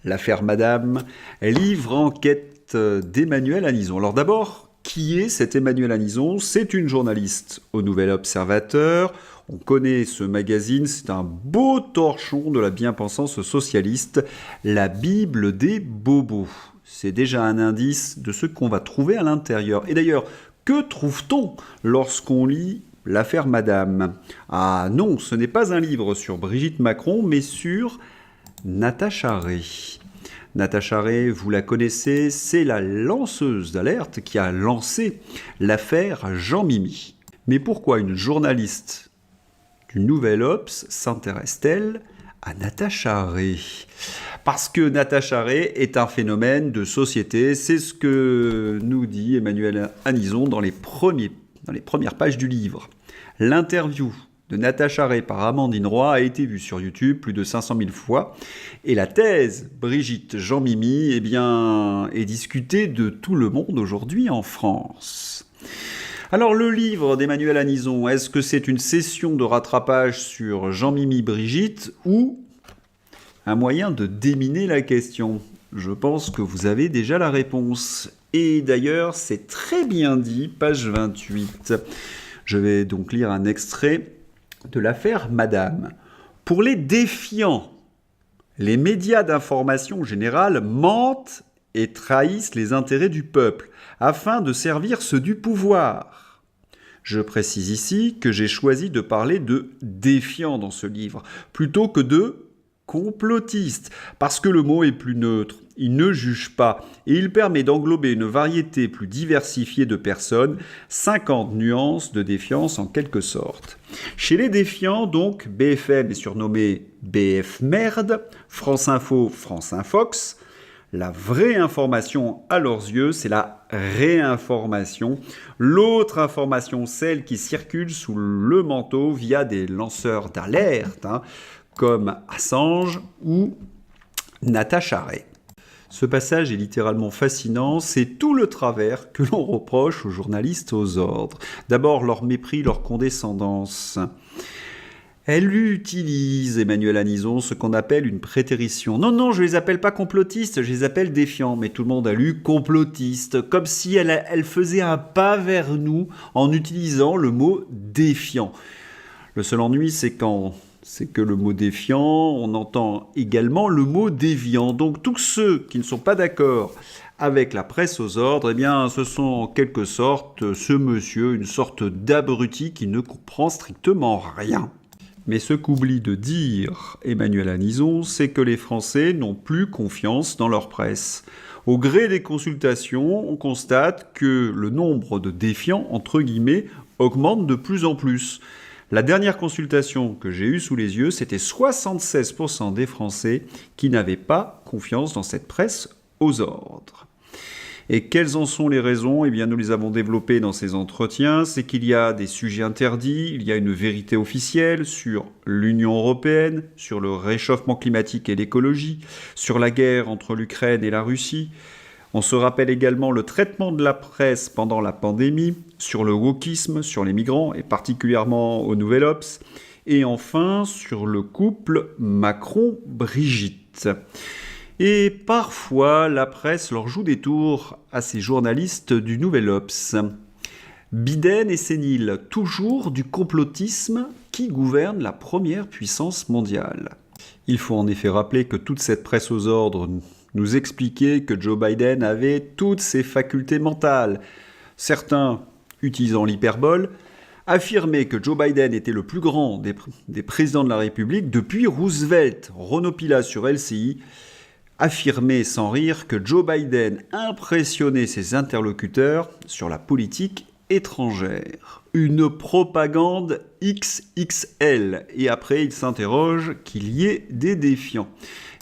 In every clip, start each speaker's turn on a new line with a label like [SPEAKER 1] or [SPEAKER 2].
[SPEAKER 1] L'affaire Madame, livre enquête d'Emmanuel Anison. Alors d'abord, qui est cet Emmanuel Anison? C'est une journaliste au Nouvel Observateur. On connaît ce magazine, c'est un beau torchon de la bien-pensance socialiste, la Bible des bobos. C'est déjà un indice de ce qu'on va trouver à l'intérieur. Et d'ailleurs, que trouve-t-on lorsqu'on lit l'affaire Madame? Ah non, ce n'est pas un livre sur Brigitte Macron, mais sur Natacha Ray. Natacha Ray, vous la connaissez, c'est la lanceuse d'alerte qui a lancé l'affaire Jean-Mimi. Mais pourquoi une journaliste du Nouvel Obs s'intéresse-t-elle à Natacha Ray? Parce que Natacha Ray est un phénomène de société, c'est ce que nous dit Emmanuel Anison dans les premières pages du livre. L'interview de Natacha Ray par Amandine Roy a été vue sur YouTube plus de 500 000 fois. Et la thèse Brigitte Jean-Mimi est discutée de tout le monde aujourd'hui en France. Alors le livre d'Emmanuel Anison, est-ce que c'est une session de rattrapage sur Jean-Mimi Brigitte ou un moyen de déminer la question? Je pense que vous avez déjà la réponse. Et d'ailleurs, c'est très bien dit, page 28. Je vais donc lire un extrait de l'affaire Madame. Pour les défiants, les médias d'information générale mentent et trahissent les intérêts du peuple afin de servir ceux du pouvoir. Je précise ici que j'ai choisi de parler de défiants dans ce livre plutôt que de complotistes parce que le mot est plus neutre. Il ne juge pas et il permet d'englober une variété plus diversifiée de personnes, 50 nuances de défiance en quelque sorte. Chez les défiants, donc, BFM est surnommé BF Merde, France Info, France Infox. La vraie information à leurs yeux, c'est la réinformation. L'autre information, celle qui circule sous le manteau via des lanceurs d'alerte, comme Assange ou Natacha Ray. Ce passage est littéralement fascinant, c'est tout le travers que l'on reproche aux journalistes aux ordres. D'abord leur mépris, leur condescendance. Elle utilise, Emmanuel Anison, ce qu'on appelle une prétérition. Non, je les appelle pas complotistes, je les appelle défiants. Mais tout le monde a lu complotiste, comme si elle faisait un pas vers nous en utilisant le mot défiant. Le seul ennui, c'est que le mot défiant, on entend également le mot déviant. Donc tous ceux qui ne sont pas d'accord avec la presse aux ordres, ce sont en quelque sorte ce monsieur, une sorte d'abruti qui ne comprend strictement rien. Mais ce qu'oublie de dire Emmanuel Anison, c'est que les Français n'ont plus confiance dans leur presse. Au gré des consultations, on constate que le nombre de défiants, entre guillemets, augmente de plus en plus. La dernière consultation que j'ai eue sous les yeux, c'était 76% des Français qui n'avaient pas confiance dans cette presse aux ordres. Et quelles en sont les raisons? Nous les avons développées dans ces entretiens. C'est qu'il y a des sujets interdits, il y a une vérité officielle sur l'Union européenne, sur le réchauffement climatique et l'écologie, sur la guerre entre l'Ukraine et la Russie. On se rappelle également le traitement de la presse pendant la pandémie, sur le wokisme, sur les migrants, et particulièrement au Nouvel Obs, et enfin sur le couple Macron-Brigitte. Et parfois, la presse leur joue des tours à ces journalistes du Nouvel Obs. Biden et sénile, toujours du complotisme qui gouverne la première puissance mondiale. Il faut en effet rappeler que toute cette presse aux ordres nous expliquait que Joe Biden avait toutes ses facultés mentales. Certains, utilisant l'hyperbole, affirmaient que Joe Biden était le plus grand des présidents de la République depuis Roosevelt. Renaud Pilat sur LCI affirmait sans rire que Joe Biden impressionnait ses interlocuteurs sur la politique étrangère. Une propagande XXL. Et après, il s'interroge qu'il y ait des défiants.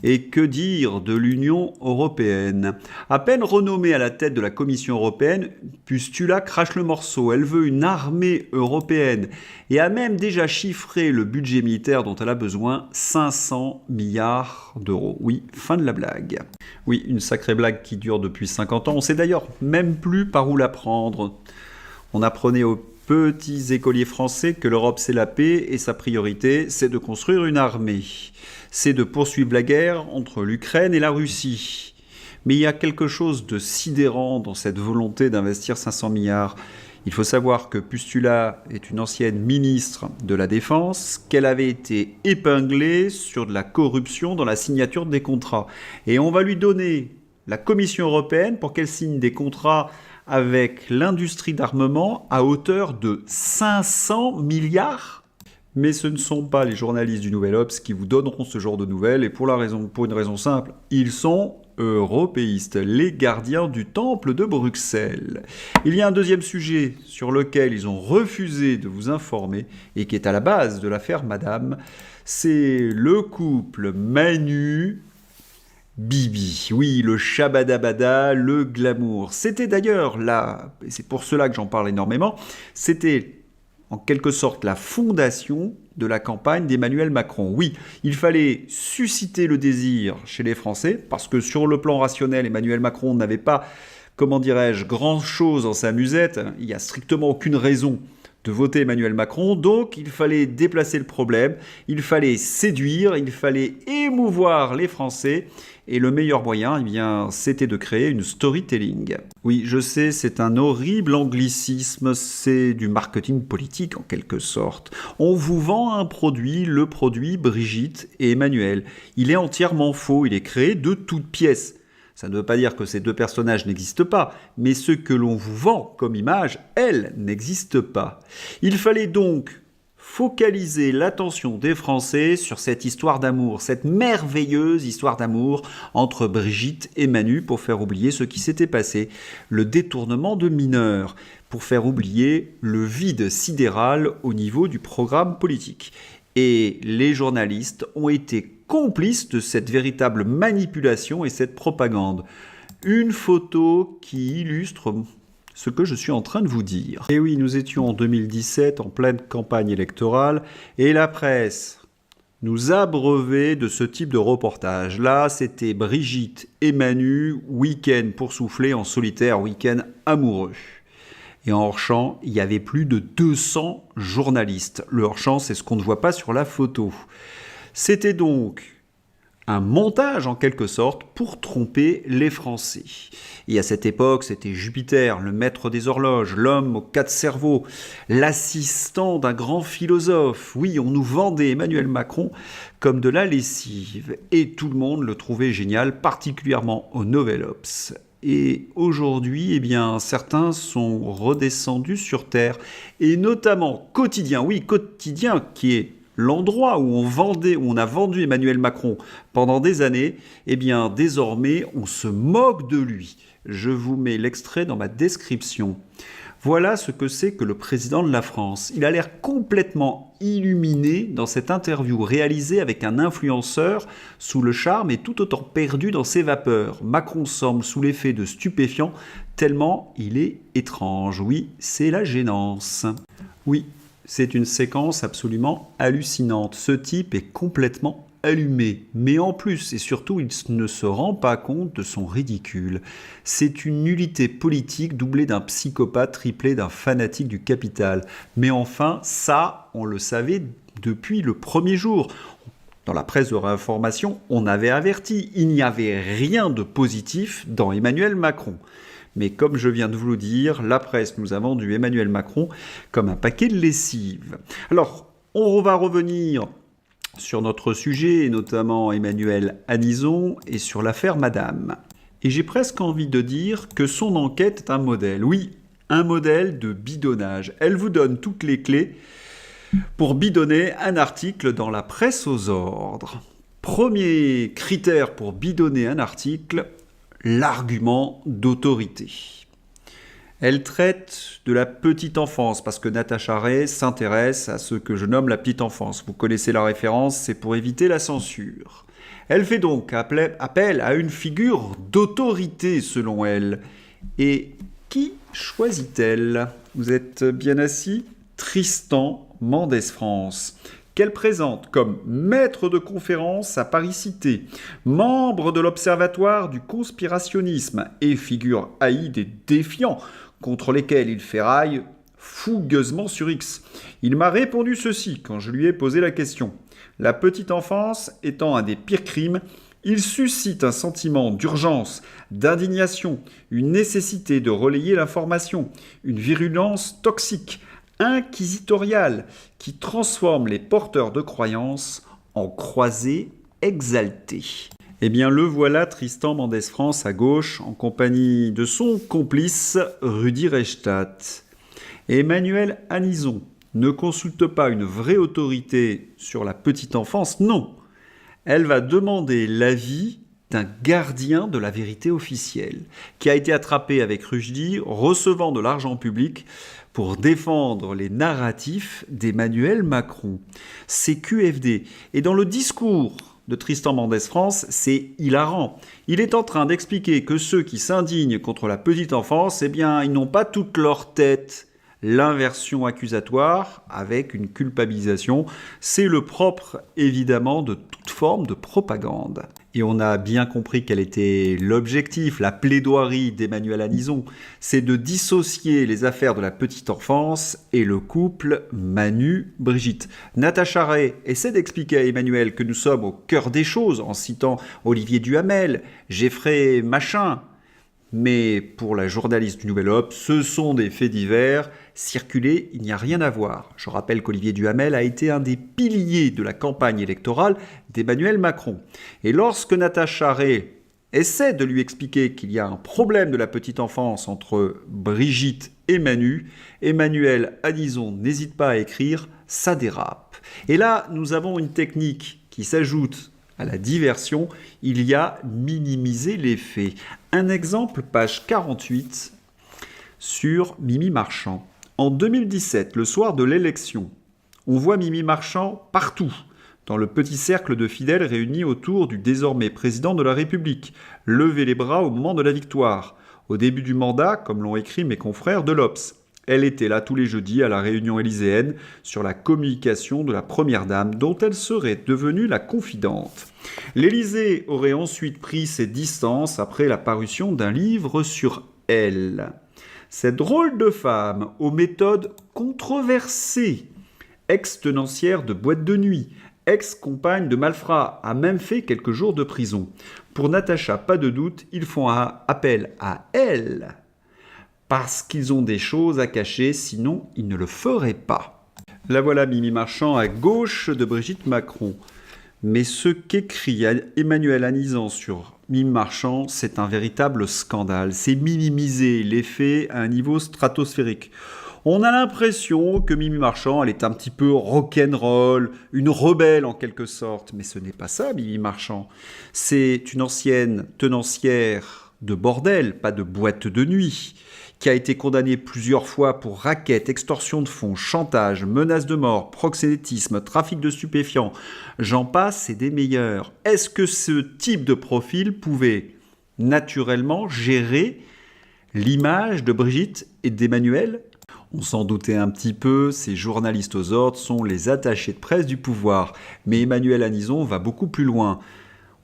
[SPEAKER 1] Et que dire de l'Union européenne? À peine renommée à la tête de la Commission européenne, Pustula crache le morceau. Elle veut une armée européenne et a même déjà chiffré le budget militaire dont elle a besoin, 500 milliards d'euros. Oui, fin de la blague. Oui, une sacrée blague qui dure depuis 50 ans. On sait d'ailleurs même plus par où la prendre. On apprenait au Petits écoliers français, que l'Europe c'est la paix et sa priorité c'est de construire une armée. C'est de poursuivre la guerre entre l'Ukraine et la Russie. Mais il y a quelque chose de sidérant dans cette volonté d'investir 500 milliards. Il faut savoir que Pustula est une ancienne ministre de la Défense, qu'elle avait été épinglée sur de la corruption dans la signature des contrats. Et on va lui donner la Commission européenne pour qu'elle signe des contrats avec l'industrie d'armement à hauteur de 500 milliards. Mais ce ne sont pas les journalistes du Nouvel Obs qui vous donneront ce genre de nouvelles, et pour une raison simple, ils sont européistes, les gardiens du temple de Bruxelles. Il y a un deuxième sujet sur lequel ils ont refusé de vous informer, et qui est à la base de l'affaire Madame, c'est le couple Manu Bibi, oui, le shabadabada, le glamour. C'était d'ailleurs là, et c'est pour cela que j'en parle énormément, c'était en quelque sorte la fondation de la campagne d'Emmanuel Macron. Oui, il fallait susciter le désir chez les Français, parce que sur le plan rationnel, Emmanuel Macron n'avait pas, comment dirais-je, grand-chose en sa musette. Il n'y a strictement aucune raison de voter Emmanuel Macron, donc il fallait déplacer le problème, il fallait séduire, il fallait émouvoir les Français, et le meilleur moyen, eh bien, c'était de créer une storytelling. Oui, je sais, c'est un horrible anglicisme, c'est du marketing politique en quelque sorte. On vous vend un produit, le produit Brigitte et Emmanuel. Il est entièrement faux, il est créé de toutes pièces. Ça ne veut pas dire que ces deux personnages n'existent pas, mais ce que l'on vous vend comme image, elle, n'existe pas. Il fallait donc focaliser l'attention des Français sur cette histoire d'amour, cette merveilleuse histoire d'amour entre Brigitte et Manu pour faire oublier ce qui s'était passé, le détournement de mineurs, pour faire oublier le vide sidéral au niveau du programme politique. Et les journalistes ont été complices de cette véritable manipulation et cette propagande. Une photo qui illustre ce que je suis en train de vous dire. Et oui, nous étions en 2017 en pleine campagne électorale et la presse nous abreuvait de ce type de reportage. Là, c'était Brigitte et Manu, week-end pour souffler en solitaire, week-end amoureux. Et en hors-champ, il y avait plus de 200 journalistes. Le hors-champ, c'est ce qu'on ne voit pas sur la photo. C'était donc un montage en quelque sorte pour tromper les Français. Et à cette époque, c'était Jupiter, le maître des horloges, l'homme aux 4 cerveaux, l'assistant d'un grand philosophe. Oui, on nous vendait Emmanuel Macron comme de la lessive. Et tout le monde le trouvait génial, particulièrement au Nouvel Obs. Et aujourd'hui, eh bien, certains sont redescendus sur Terre. Et notamment Quotidien, oui, Quotidien, qui est l'endroit où on a vendu Emmanuel Macron pendant des années, eh bien, désormais, on se moque de lui. Je vous mets l'extrait dans ma description. Voilà ce que c'est que le président de la France. Il a l'air complètement illuminé dans cette interview réalisée avec un influenceur sous le charme et tout autant perdu dans ses vapeurs. Macron semble sous l'effet de stupéfiants tellement il est étrange. Oui, c'est la gênance. Oui, c'est une séquence absolument hallucinante. Ce type est complètement allumé, mais en plus et surtout il ne se rend pas compte de son ridicule. C'est une nullité politique doublée d'un psychopathe triplé d'un fanatique du capital. Mais enfin, ça, on le savait depuis le premier jour. Dans la presse de réinformation, on avait averti, il n'y avait rien de positif dans Emmanuel Macron. Mais comme je viens de vous le dire, la presse nous a vendu Emmanuel Macron comme un paquet de lessive. Alors, on va revenir sur notre sujet, et notamment Emmanuel Anison, et sur l'affaire Madame. Et j'ai presque envie de dire que son enquête est un modèle. Oui, un modèle de bidonnage. Elle vous donne toutes les clés pour bidonner un article dans la presse aux ordres. Premier critère pour bidonner un article, l'argument d'autorité. Elle traite de la petite enfance, parce que Natacha Ray s'intéresse à ce que je nomme la petite enfance. Vous connaissez la référence, c'est pour éviter la censure. Elle fait donc appel à une figure d'autorité, selon elle. Et qui choisit-elle? Vous êtes bien assis? Tristan Mendès France, qu'elle présente comme maître de conférence à Paris-Cité, membre de l'Observatoire du conspirationnisme et figure haïe des défiants contre lesquels il ferraille fougueusement sur X. Il m'a répondu ceci quand je lui ai posé la question. La petite enfance étant un des pires crimes, il suscite un sentiment d'urgence, d'indignation, une nécessité de relayer l'information, une virulence toxique, inquisitoriale, qui transforme les porteurs de croyances en croisés exaltés. Eh bien, le voilà, Tristan Mendès France à gauche, en compagnie de son complice Rudi Reichstadt. Emmanuelle Anison ne consulte pas une vraie autorité sur la petite enfance, non. Elle va demander l'avis d'un gardien de la vérité officielle, qui a été attrapé avec Rushdie, recevant de l'argent public pour défendre les narratifs d'Emmanuel Macron. C'est QFD. Et dans le discours de Tristan Mendès France, c'est hilarant. Il est en train d'expliquer que ceux qui s'indignent contre la petite enfance, eh bien, ils n'ont pas toute leur tête. L'inversion accusatoire avec une culpabilisation, c'est le propre évidemment de toute forme de propagande. Et on a bien compris quel était l'objectif, la plaidoirie d'Emmanuelle Anison, c'est de dissocier les affaires de la petite enfance et le couple Manu-Brigitte. Natacha Ray essaie d'expliquer à Emmanuel que nous sommes au cœur des choses en citant Olivier Duhamel, Geoffrey Machin. Mais pour la journaliste du Nouvel Obs, ce sont des faits divers. Circuler, il n'y a rien à voir. Je rappelle qu'Olivier Duhamel a été un des piliers de la campagne électorale d'Emmanuel Macron. Et lorsque Natacha Ray essaie de lui expliquer qu'il y a un problème de la petite enfance entre Brigitte et Manu, Emmanuelle Anison n'hésite pas à écrire « ça dérape ». Et là, nous avons une technique qui s'ajoute à la diversion, il y a minimiser les faits. Un exemple, page 48, sur Mimi Marchand. En 2017, le soir de l'élection, on voit Mimi Marchand partout, dans le petit cercle de fidèles réunis autour du désormais président de la République, lever les bras au moment de la victoire, au début du mandat, comme l'ont écrit mes confrères de l'Obs. Elle était là tous les jeudis à la réunion élyséenne sur la communication de la première dame dont elle serait devenue la confidente. L'Élysée aurait ensuite pris ses distances après la parution d'un livre sur elle. Cette drôle de femme aux méthodes controversées, ex-tenancière de boîte de nuit, ex-compagne de malfrats, a même fait quelques jours de prison. Pour Natacha, pas de doute, ils font appel à elle parce qu'ils ont des choses à cacher, sinon ils ne le feraient pas. La voilà Mimi Marchand à gauche de Brigitte Macron. Mais ce qu'écrit Emmanuelle Anison sur Mimi Marchand, c'est un véritable scandale. C'est minimiser les faits à un niveau stratosphérique. On a l'impression que Mimi Marchand, elle est un petit peu rock'n'roll, une rebelle en quelque sorte. Mais ce n'est pas ça, Mimi Marchand. C'est une ancienne tenancière de bordel, pas de boîte de nuit, qui a été condamné plusieurs fois pour racket, extorsion de fonds, chantage, menace de mort, proxénétisme, trafic de stupéfiants. J'en passe, et des meilleurs. Est-ce que ce type de profil pouvait naturellement gérer l'image de Brigitte et d'Emmanuel ? On s'en doutait un petit peu, ces journalistes aux ordres sont les attachés de presse du pouvoir. Mais Emmanuelle Anison va beaucoup plus loin.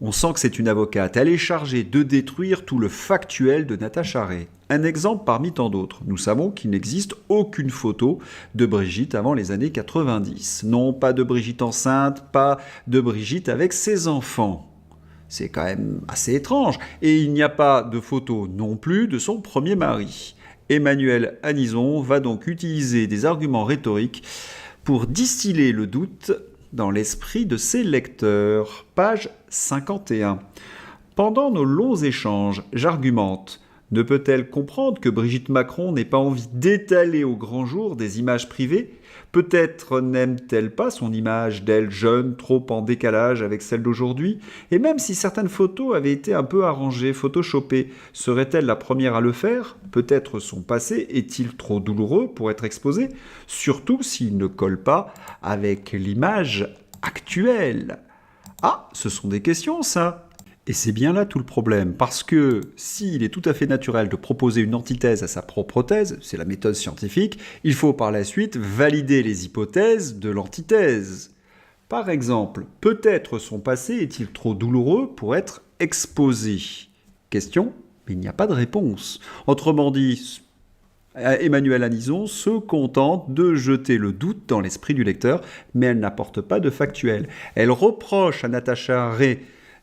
[SPEAKER 1] On sent que c'est une avocate. Elle est chargée de détruire tout le factuel de Natacha Ray. Un exemple parmi tant d'autres. Nous savons qu'il n'existe aucune photo de Brigitte avant les années 90. Non, pas de Brigitte enceinte, pas de Brigitte avec ses enfants. C'est quand même assez étrange. Et il n'y a pas de photo non plus de son premier mari. Emmanuelle Anison va donc utiliser des arguments rhétoriques pour distiller le doute dans l'esprit de ses lecteurs. Page 51. Pendant nos longs échanges, j'argumente. Ne peut-elle comprendre que Brigitte Macron n'ait pas envie d'étaler au grand jour des images privées ? Peut-être n'aime-t-elle pas son image d'elle jeune, trop en décalage avec celle d'aujourd'hui ? Et même si certaines photos avaient été un peu arrangées, photoshopées, serait-elle la première à le faire ? Peut-être son passé est-il trop douloureux pour être exposé ? Surtout s'il ne colle pas avec l'image actuelle. Ah, ce sont des questions, ça ! Et c'est bien là tout le problème, parce que s'il est tout à fait naturel de proposer une antithèse à sa propre thèse, c'est la méthode scientifique, il faut par la suite valider les hypothèses de l'antithèse. Par exemple, peut-être son passé est-il trop douloureux pour être exposé ? Question, mais il n'y a pas de réponse. Autrement dit, Emmanuelle Anison se contente de jeter le doute dans l'esprit du lecteur, mais elle n'apporte pas de factuel. Elle reproche à Natacha Ray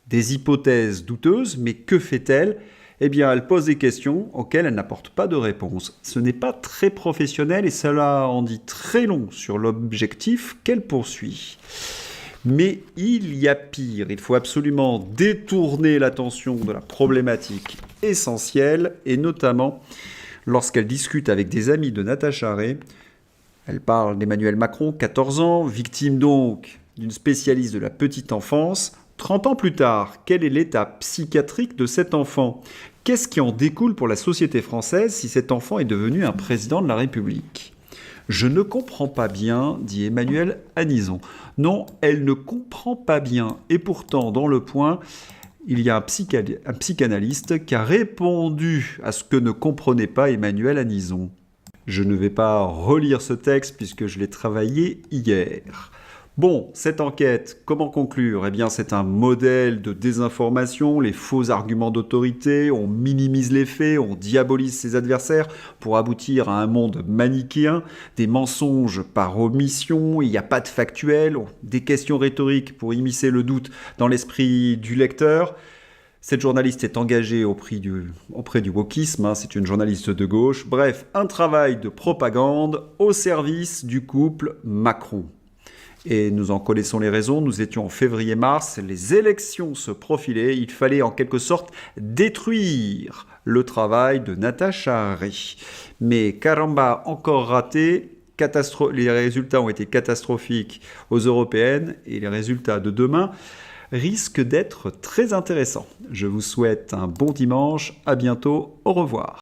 [SPEAKER 1] des hypothèses douteuses, mais que fait-elle ? Eh bien, elle pose des questions auxquelles elle n'apporte pas de réponse. Ce n'est pas très professionnel et cela en dit très long sur l'objectif qu'elle poursuit. Mais il y a pire, il faut absolument détourner l'attention de la problématique essentielle, et notamment lorsqu'elle discute avec des amis de Natacha Ray. Elle parle d'Emmanuel Macron, 14 ans, victime donc d'une spécialiste de la petite enfance. 30 ans plus tard, quel est l'état psychiatrique de cet enfant ? Qu'est-ce qui en découle pour la société française si cet enfant est devenu un président de la République ? Je ne comprends pas bien, dit Emmanuelle Anison. Non, elle ne comprend pas bien. Et pourtant, dans Le Point, il y a un psychanalyste qui a répondu à ce que ne comprenait pas Emmanuelle Anison. Je ne vais pas relire ce texte puisque je l'ai travaillé hier. Bon, cette enquête, comment conclure ? Eh bien, c'est un modèle de désinformation, les faux arguments d'autorité, on minimise les faits, on diabolise ses adversaires pour aboutir à un monde manichéen, des mensonges par omission, il n'y a pas de factuel, des questions rhétoriques pour immiscer le doute dans l'esprit du lecteur. Cette journaliste est engagée auprès du wokisme, c'est une journaliste de gauche. Bref, un travail de propagande au service du couple Macron. Et nous en connaissons les raisons, nous étions en février-mars, les élections se profilaient, il fallait en quelque sorte détruire le travail de Natacha Ray. Mais caramba, encore raté, les résultats ont été catastrophiques aux européennes et les résultats de demain risquent d'être très intéressants. Je vous souhaite un bon dimanche, à bientôt, au revoir.